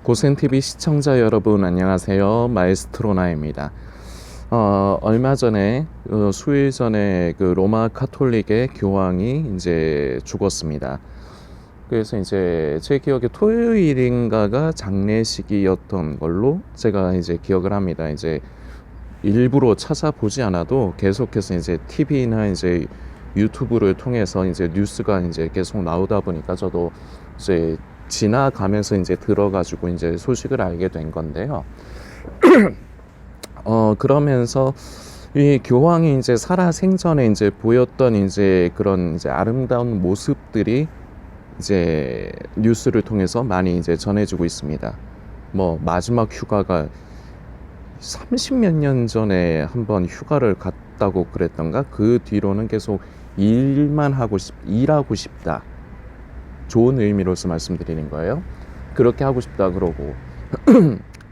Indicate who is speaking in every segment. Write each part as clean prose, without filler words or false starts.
Speaker 1: 고센TV 시청자 여러분 안녕하세요. 마에스트로나입니다. 얼마 전에 수일 전에 그 로마 카톨릭의 교황이 이제 죽었습니다. 그래서 이제 제 기억에 토요일인가가 장례식이었던 걸로 제가 이제 기억을 합니다. 이제 일부러 찾아보지 않아도 계속해서 이제 TV나 이제 유튜브를 통해서 이제 뉴스가 이제 계속 나오다 보니까 저도 이제 지나가면서 이제 들어가지고 이제 소식을 알게 된 건데요. 그러면서 이 교황이 이제 살아 생전에 이제 보였던 이제 그런 이제 아름다운 모습들이 이제 뉴스를 통해서 많이 이제 전해지고 있습니다. 뭐 마지막 휴가가 30몇 년 전에 한번 휴가를 갔다고 그랬던가? 그 뒤로는 계속 일하고 싶다. 좋은 의미로서 말씀드리는 거예요. 그렇게 하고 싶다 그러고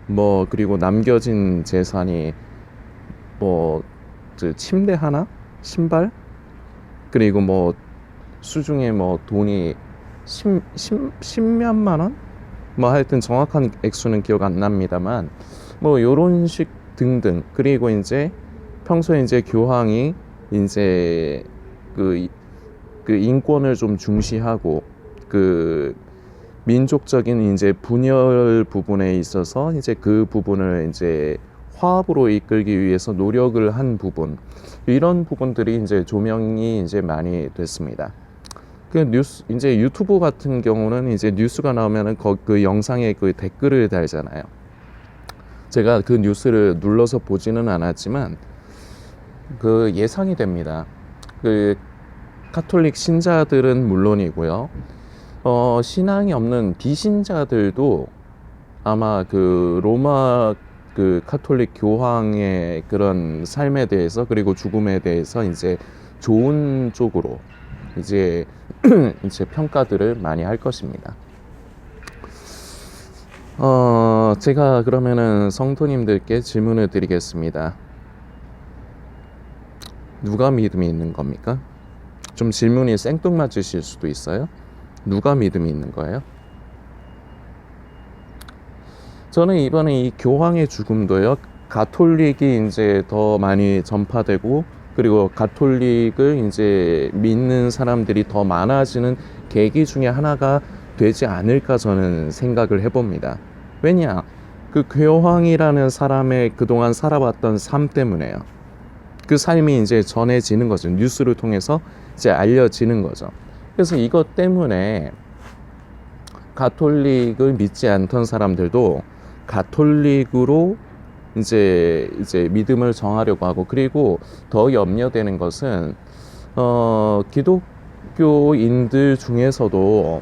Speaker 1: 뭐 그리고 남겨진 재산이 뭐 침대 하나, 신발, 그리고 뭐 수중에 뭐 돈이 10몇만 원? 뭐 하여튼 정확한 액수는 기억 안 납니다만 뭐 요런 식 등등. 그리고 이제 평소에 이제 교황이 이제 그 인권을 좀 중시하고 그 민족적인 이제 분열 부분에 있어서 이제 그 부분을 이제 화합으로 이끌기 위해서 노력을 한 부분, 이런 부분들이 이제 조명이 이제 많이 됐습니다. 그 뉴스 이제 유튜브 같은 경우는 이제 뉴스가 나오면은 그 영상에 그 댓글을 달잖아요. 제가 그 뉴스를 눌러서 보지는 않았지만 그 예상이 됩니다. 그 카톨릭 신자들은 물론이고요. 신앙이 없는 비신자들도 아마 그 로마 그 카톨릭 교황의 그런 삶에 대해서 그리고 죽음에 대해서 이제 좋은 쪽으로 이제 이제 평가들을 많이 할 것입니다. 제가 그러면은 성도님들께 질문을 드리겠습니다. 누가 믿음이 있는 겁니까? 좀 질문이 생뚱맞으실 수도 있어요. 누가 믿음이 있는 거예요? 저는 이번에 이 교황의 죽음도요, 가톨릭이 이제 더 많이 전파되고, 그리고 가톨릭을 이제 믿는 사람들이 더 많아지는 계기 중에 하나가 되지 않을까 저는 생각을 해봅니다. 왜냐? 그 교황이라는 사람의 그동안 살아왔던 삶 때문에요. 그 삶이 이제 전해지는 거죠. 뉴스를 통해서 이제 알려지는 거죠. 그래서 이것 때문에 가톨릭을 믿지 않던 사람들도 가톨릭으로 이제 믿음을 정하려고 하고, 그리고 더 염려되는 것은 기독교인들 중에서도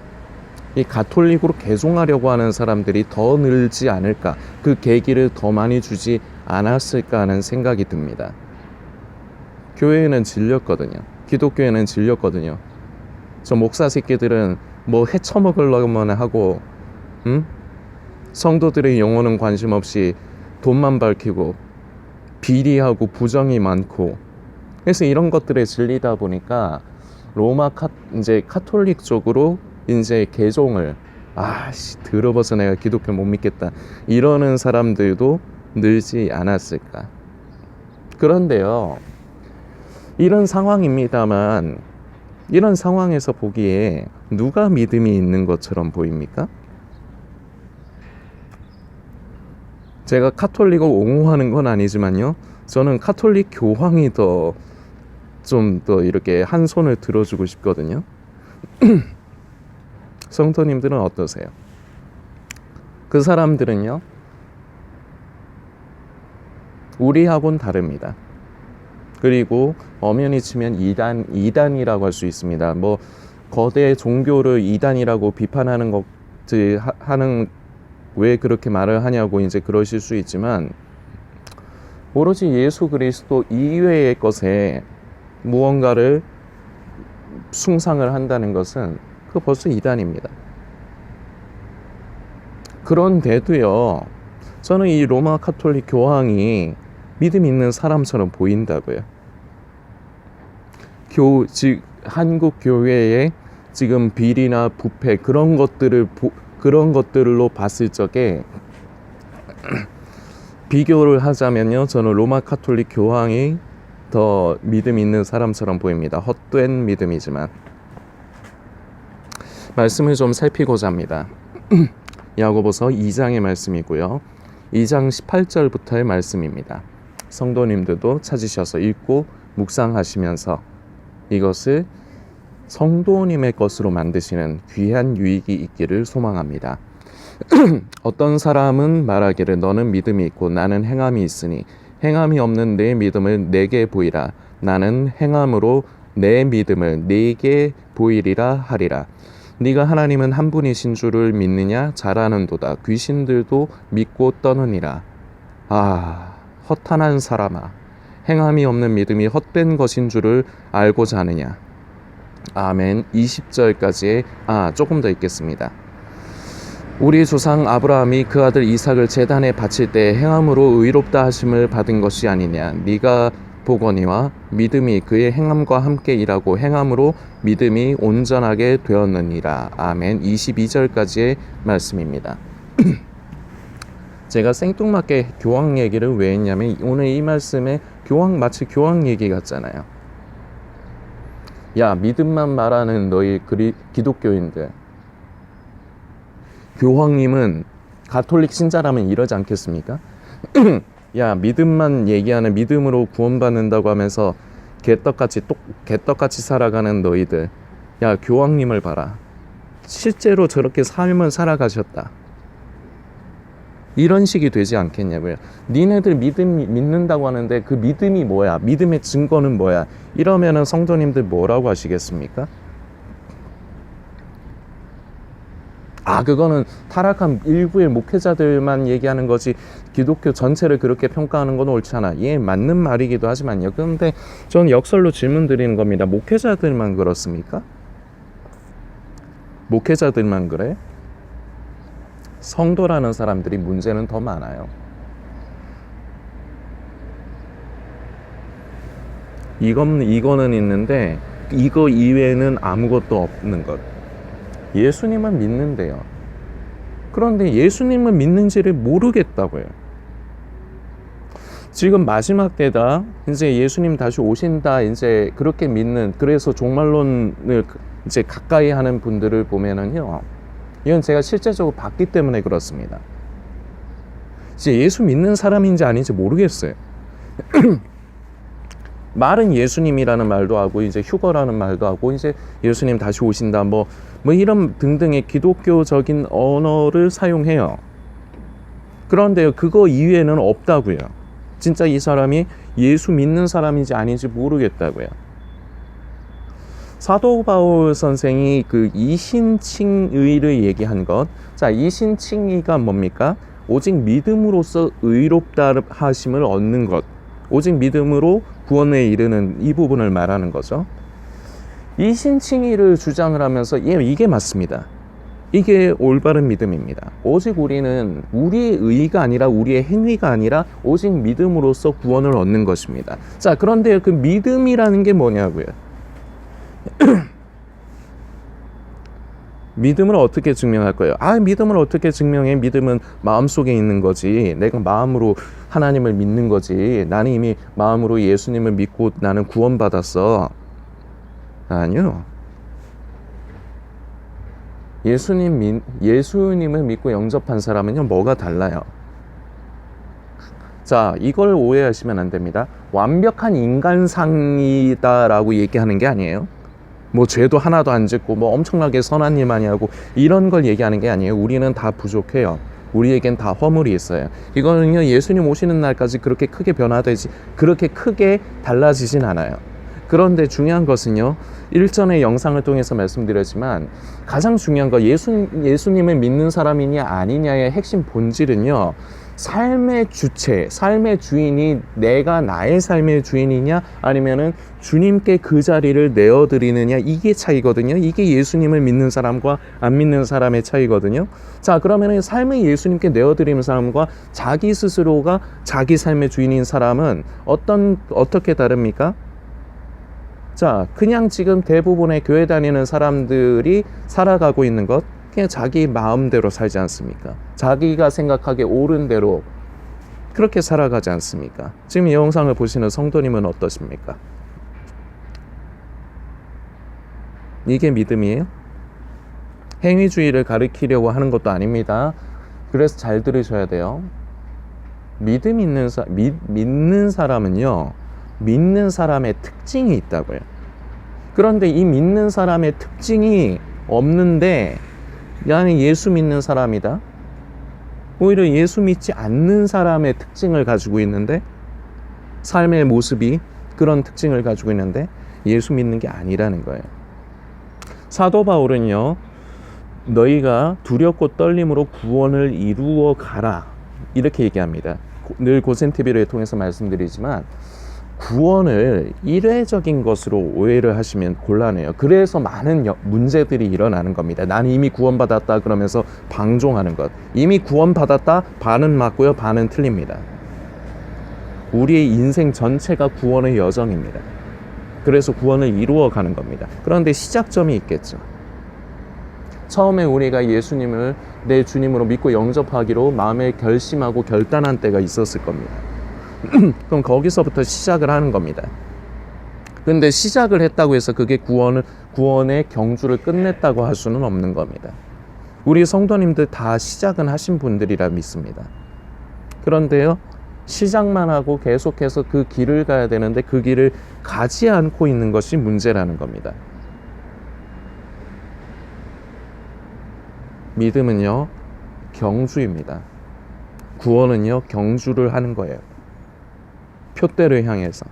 Speaker 1: 이 가톨릭으로 개종하려고 하는 사람들이 더 늘지 않을까, 그 계기를 더 많이 주지 않았을까 하는 생각이 듭니다. 교회는 질렸거든요. 기독교회는 질렸거든요. 저 목사 새끼들은 뭐 헤쳐먹으려고만 하고, 성도들의 영혼은 관심 없이 돈만 밝히고 비리하고 부정이 많고, 그래서 이런 것들에 질리다 보니까 로마 이제 카톨릭 쪽으로 이제 개종을 들어봐서 내가 기독교 못 믿겠다 이러는 사람들도 늘지 않았을까. 그런데요, 이런 상황입니다만, 이런 상황에서 보기에 누가 믿음이 있는 것처럼 보입니까? 제가 카톨릭을 옹호하는 건 아니지만요, 저는 카톨릭 교황이 좀 더 이렇게 한 손을 들어주고 싶거든요. 성도님들은 어떠세요? 그 사람들은요, 우리하고는 다릅니다. 그리고 엄연히 치면 이단이라고 할 수 있습니다. 뭐 거대 종교를 이단이라고 비판하는 것들 왜 그렇게 말을 하냐고 이제 그러실 수 있지만, 오로지 예수 그리스도 이외의 것에 무언가를 숭상을 한다는 것은 그 벌써 이단입니다. 그런데도요, 저는 이 로마 카톨릭 교황이 믿음 있는 사람처럼 보인다고요. 한국 교회의 지금 비리나 부패 그런 것들을 그런 것들로 봤을 적에 비교를 하자면요, 저는 로마 카톨릭 교황이 더 믿음 있는 사람처럼 보입니다. 헛된 믿음이지만. 말씀을 좀 살피고자 합니다. 야고보서 2장의 말씀이고요. 2장 18절부터의 말씀입니다. 성도님들도 찾으셔서 읽고 묵상하시면서 이것을 성도님의 것으로 만드시는 귀한 유익이 있기를 소망합니다. 어떤 사람은 말하기를 너는 믿음이 있고 나는 행함이 있으니 행함이 없는 내 믿음을 내게 보이라. 나는 행함으로 내 믿음을 내게 보이리라 하리라. 네가 하나님은 한 분이신 줄을 믿느냐? 잘 아는도다. 귀신들도 믿고 떠느니라. 아, 허탄한 사람아, 행함이 없는 믿음이 헛된 것인 줄을 알고자 하느냐? 아멘. 20절까지의 조금 더 읽겠습니다. 우리 조상 아브라함이 그 아들 이삭을 제단에 바칠 때 행함으로 의롭다 하심을 받은 것이 아니냐? 네가 보거니와 믿음이 그의 행함과 함께 일하고 행함으로 믿음이 온전하게 되었느니라. 아멘. 22절까지의 말씀입니다. 제가 생뚱맞게 교황 얘기를 왜 했냐면 오늘 이 말씀에 마치 교황 얘기 같잖아요. 야, 믿음만 말하는 너희 기독교인들, 교황님은 가톨릭 신자라면 이러지 않겠습니까? 야, 믿음만 얘기하는, 믿음으로 구원받는다고 하면서 개떡같이 살아가는 너희들, 야, 교황님을 봐라. 실제로 저렇게 삶을 살아가셨다. 이런 식이 되지 않겠냐고요. 니네들 믿는다고 하는데 그 믿음이 뭐야? 믿음의 증거는 뭐야? 이러면은 성도님들 뭐라고 하시겠습니까? 그거는 타락한 일부의 목회자들만 얘기하는 거지 기독교 전체를 그렇게 평가하는 건 옳지 않아. 예, 맞는 말이기도 하지만요. 그런데 전 역설로 질문 드리는 겁니다. 목회자들만 그렇습니까? 목회자들만 그래? 성도라는 사람들이 문제는 더 많아요. 이거는 있는데 이거 이외에는 아무것도 없는 것. 예수님은 믿는데요. 그런데 예수님은 믿는지를 모르겠다고요. 지금 마지막 때다. 이제 예수님 다시 오신다. 이제 그렇게 믿는, 그래서 종말론을 이제 가까이 하는 분들을 보면은요. 이건 제가 실제적으로 봤기 때문에 그렇습니다. 이제 예수 믿는 사람인지 아닌지 모르겠어요. 말은 예수님이라는 말도 하고 이제 휴거라는 말도 하고 이제 예수님 다시 오신다 뭐 이런 등등의 기독교적인 언어를 사용해요. 그런데 그거 이외에는 없다고요. 진짜 이 사람이 예수 믿는 사람인지 아닌지 모르겠다고요. 사도 바울 선생이 그 이신칭의를 얘기한 것, 자, 이신칭의가 뭡니까? 오직 믿음으로써 의롭다 하심을 얻는 것, 오직 믿음으로 구원에 이르는 이 부분을 말하는 거죠. 이신칭의를 주장을 하면서 이게 맞습니다. 이게 올바른 믿음입니다. 오직 우리는 우리의 의가 아니라 우리의 행위가 아니라 오직 믿음으로써 구원을 얻는 것입니다. 자, 그런데 그 믿음이라는 게 뭐냐고요? 믿음을 어떻게 증명할 거예요? 믿음을 어떻게 증명해? 믿음은 마음속에 있는 거지. 내가 마음으로 하나님을 믿는 거지. 나는 이미 마음으로 예수님을 믿고 나는 구원받았어. 아니요. 예수님을 믿고 영접한 사람은요, 뭐가 달라요? 자, 이걸 오해하시면 안 됩니다. 완벽한 인간상이다라고 얘기하는 게 아니에요. 뭐 죄도 하나도 안 짓고 뭐 엄청나게 선한 일 많이 하고 이런 걸 얘기하는 게 아니에요. 우리는 다 부족해요. 우리에겐 다 허물이 있어요. 이거는요, 예수님 오시는 날까지 그렇게 크게 그렇게 크게 달라지진 않아요. 그런데 중요한 것은요, 일전의 영상을 통해서 말씀드렸지만 가장 중요한 거, 예수님을 믿는 사람이냐 아니냐의 핵심 본질은요, 삶의 주체, 삶의 주인이 내가 나의 삶의 주인이냐 아니면은 주님께 그 자리를 내어드리느냐, 이게 차이거든요. 이게 예수님을 믿는 사람과 안 믿는 사람의 차이거든요. 자, 그러면은 삶을 예수님께 내어드리는 사람과 자기 스스로가 자기 삶의 주인인 사람은 어떻게 다릅니까? 자, 그냥 지금 대부분의 교회 다니는 사람들이 살아가고 있는 것, 그냥 자기 마음대로 살지 않습니까? 자기가 생각하기에 옳은 대로 그렇게 살아가지 않습니까? 지금 이 영상을 보시는 성도님은 어떠십니까? 이게 믿음이에요? 행위주의를 가리키려고 하는 것도 아닙니다. 그래서 잘 들으셔야 돼요. 믿는 사람은요, 믿는 사람의 특징이 있다고요. 그런데 이 믿는 사람의 특징이 없는데 나는 예수 믿는 사람이다. 오히려 예수 믿지 않는 사람의 특징을 가지고 있는데, 삶의 모습이 그런 특징을 가지고 있는데 예수 믿는 게 아니라는 거예요. 사도 바울은요, 너희가 두렵고 떨림으로 구원을 이루어 가라 이렇게 얘기합니다. 늘 고센TV를 통해서 말씀드리지만 구원을 일회적인 것으로 오해를 하시면 곤란해요. 그래서 많은 문제들이 일어나는 겁니다. 나는 이미 구원받았다 그러면서 방종하는 것. 이미 구원받았다, 반은 맞고요, 반은 틀립니다. 우리의 인생 전체가 구원의 여정입니다. 그래서 구원을 이루어 가는 겁니다. 그런데 시작점이 있겠죠. 처음에 우리가 예수님을 내 주님으로 믿고 영접하기로 마음에 결심하고 결단한 때가 있었을 겁니다. 그럼 거기서부터 시작을 하는 겁니다. 근데 시작을 했다고 해서 그게 구원의 경주를 끝냈다고 할 수는 없는 겁니다. 우리 성도님들 다 시작은 하신 분들이라 믿습니다. 그런데요, 시작만 하고 계속해서 그 길을 가야 되는데 그 길을 가지 않고 있는 것이 문제라는 겁니다. 믿음은요, 경주입니다. 구원은요, 경주를 하는 거예요. 표대를 향해서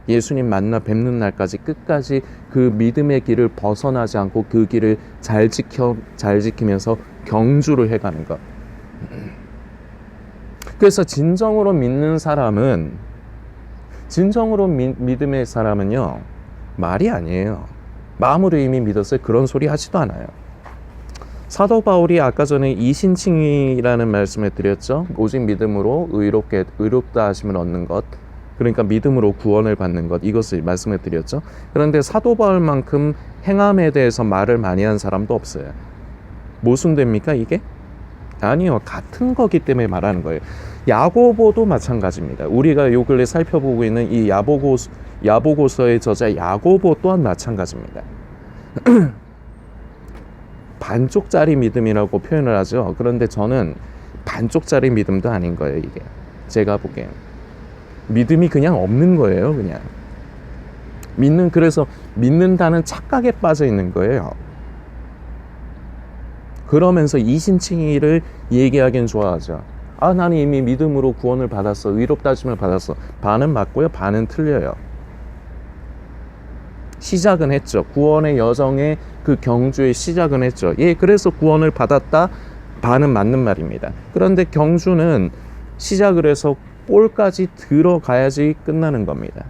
Speaker 1: 예수님 만나 뵙는 날까지 끝까지 그 믿음의 길을 벗어나지 않고 그 길을 잘 지키면서 경주를 해가는 것. 그래서 진정으로 믿는 사람은, 진정으로 믿음의 사람은요, 말이 아니에요. 마음으로 이미 믿었어요. 그런 소리 하지도 않아요. 사도 바울이 아까 전에 이신칭이라는 말씀을 드렸죠. 오직 믿음으로 의롭다 하심을 얻는 것, 그러니까 믿음으로 구원을 받는 것, 이것을 말씀을 드렸죠. 그런데 사도 바울만큼 행함에 대해서 말을 많이 한 사람도 없어요. 모순됩니까 이게? 아니요, 같은 거기 때문에 말하는 거예요. 야고보도 마찬가지입니다. 우리가 요 근래 살펴보고 있는 이 야보고서의 저자 야고보 또한 마찬가지입니다. 반쪽짜리 믿음이라고 표현을 하죠. 그런데 저는 반쪽짜리 믿음도 아닌 거예요. 이게 제가 보기엔 믿음이 그냥 없는 거예요. 그냥 그래서 믿는다는 착각에 빠져 있는 거예요. 그러면서 이신칭의를 얘기하기엔 좋아하죠. 아, 나는 이미 믿음으로 구원을 받았어, 의롭다 하심을 받았어. 반은 맞고요, 반은 틀려요. 시작은 했죠. 구원의 여정의 그 경주의 시작은 했죠. 예, 그래서 구원을 받았다, 반은 맞는 말입니다. 그런데 경주는 시작을 해서 골까지 들어가야지 끝나는 겁니다.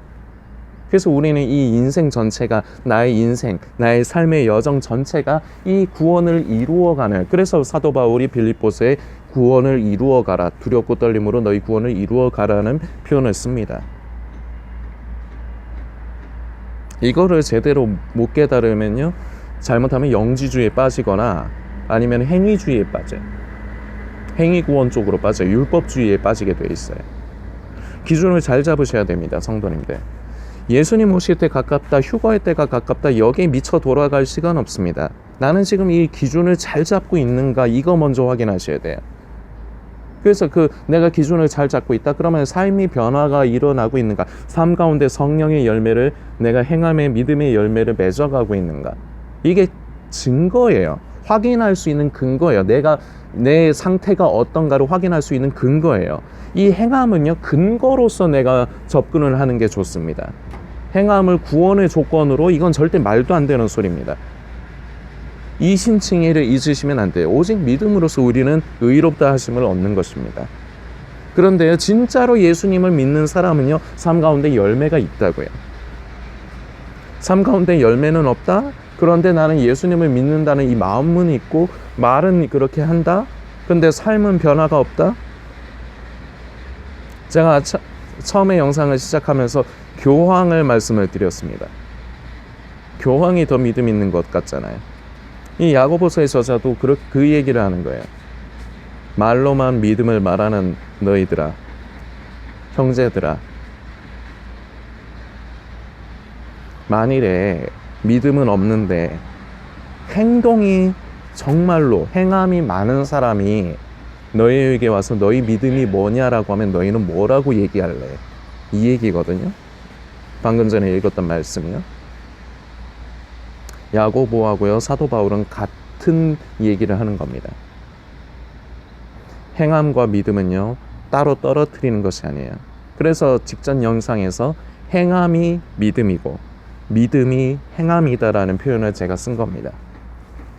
Speaker 1: 그래서 우리는 이 인생 전체가, 나의 인생, 나의 삶의 여정 전체가 이 구원을 이루어가는, 그래서 사도 바울이 빌립보서에 구원을 이루어가라, 두렵고 떨림으로 너희 구원을 이루어가라는 표현을 씁니다. 이거를 제대로 못 깨달으면요, 잘못하면 영지주의에 빠지거나 아니면 행위주의에 빠져요. 행위구원 쪽으로 빠져요. 율법주의에 빠지게 돼 있어요. 기준을 잘 잡으셔야 됩니다, 성도님들. 예수님 오실 때 가깝다, 휴거의 때가 가깝다, 여기에 미쳐 돌아갈 시간 없습니다. 나는 지금 이 기준을 잘 잡고 있는가, 이거 먼저 확인하셔야 돼요. 그래서 내가 기준을 잘 잡고 있다 그러면 삶이 변화가 일어나고 있는가, 삶 가운데 성령의 열매를, 내가 행함의 믿음의 열매를 맺어가고 있는가, 이게 증거예요. 확인할 수 있는 근거예요. 내 상태가 어떤가를 확인할 수 있는 근거예요. 이 행함은요, 근거로서 내가 접근을 하는 게 좋습니다. 행함을 구원의 조건으로, 이건 절대 말도 안 되는 소리입니다. 이신칭의를 잊으시면 안 돼요. 오직 믿음으로써 우리는 의롭다 하심을 얻는 것입니다. 그런데요, 진짜로 예수님을 믿는 사람은요, 삶 가운데 열매가 있다고요. 삶 가운데 열매는 없다? 그런데 나는 예수님을 믿는다는 이 마음은 있고 말은 그렇게 한다? 근데 삶은 변화가 없다? 제가 처음에 영상을 시작하면서 교황을 말씀을 드렸습니다. 교황이 더 믿음 있는 것 같잖아요. 이 야고보서의 저자도 그 얘기를 하는 거예요. 말로만 믿음을 말하는 너희들아, 형제들아, 만일에 믿음은 없는데 행동이 정말로 행함이 많은 사람이 너희에게 와서 너희 믿음이 뭐냐라고 하면 너희는 뭐라고 얘기할래? 이 얘기거든요. 방금 전에 읽었던 말씀이요. 야고보하고요 사도 바울은 같은 얘기를 하는 겁니다. 행함과 믿음은요 따로 떨어뜨리는 것이 아니에요. 그래서 직전 영상에서 행함이 믿음이고 믿음이 행함이다라는 표현을 제가 쓴 겁니다.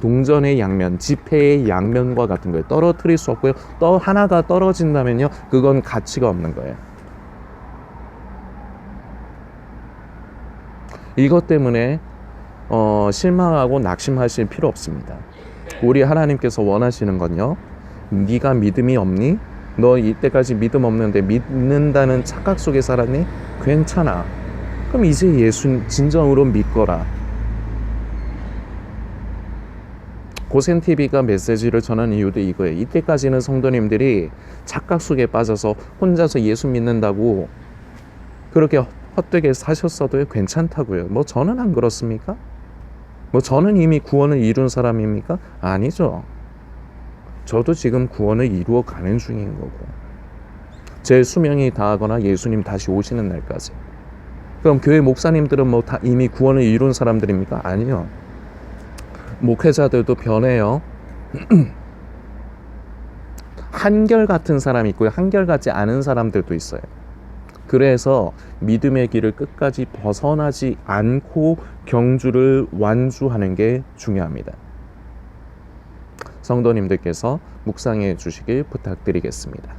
Speaker 1: 동전의 양면, 지폐의 양면과 같은 거예요. 떨어뜨릴 수 없고요. 하나가 떨어진다면요 그건 가치가 없는 거예요. 이것 때문에 실망하고 낙심하실 필요 없습니다. 우리 하나님께서 원하시는 건요, 네가 믿음이 없니? 너 이때까지 믿음 없는데 믿는다는 착각 속에 살았니? 괜찮아. 그럼 이제 예수 진정으로 믿거라. 고센TV가 메시지를 전하는 이유도 이거예요. 이때까지는 성도님들이 착각 속에 빠져서 혼자서 예수 믿는다고 그렇게 헛되게 사셨어도 괜찮다고요. 뭐 저는 안 그렇습니까? 뭐 저는 이미 구원을 이룬 사람입니까? 아니죠. 저도 지금 구원을 이루어 가는 중인 거고, 제 수명이 다하거나 예수님 다시 오시는 날까지. 그럼 교회 목사님들은 뭐 다 이미 구원을 이룬 사람들입니까? 아니요. 목회자들도 변해요. 한결같은 사람이 있고요, 한결같지 않은 사람들도 있어요. 그래서 믿음의 길을 끝까지 벗어나지 않고 경주를 완주하는 게 중요합니다. 성도님들께서 묵상해 주시길 부탁드리겠습니다.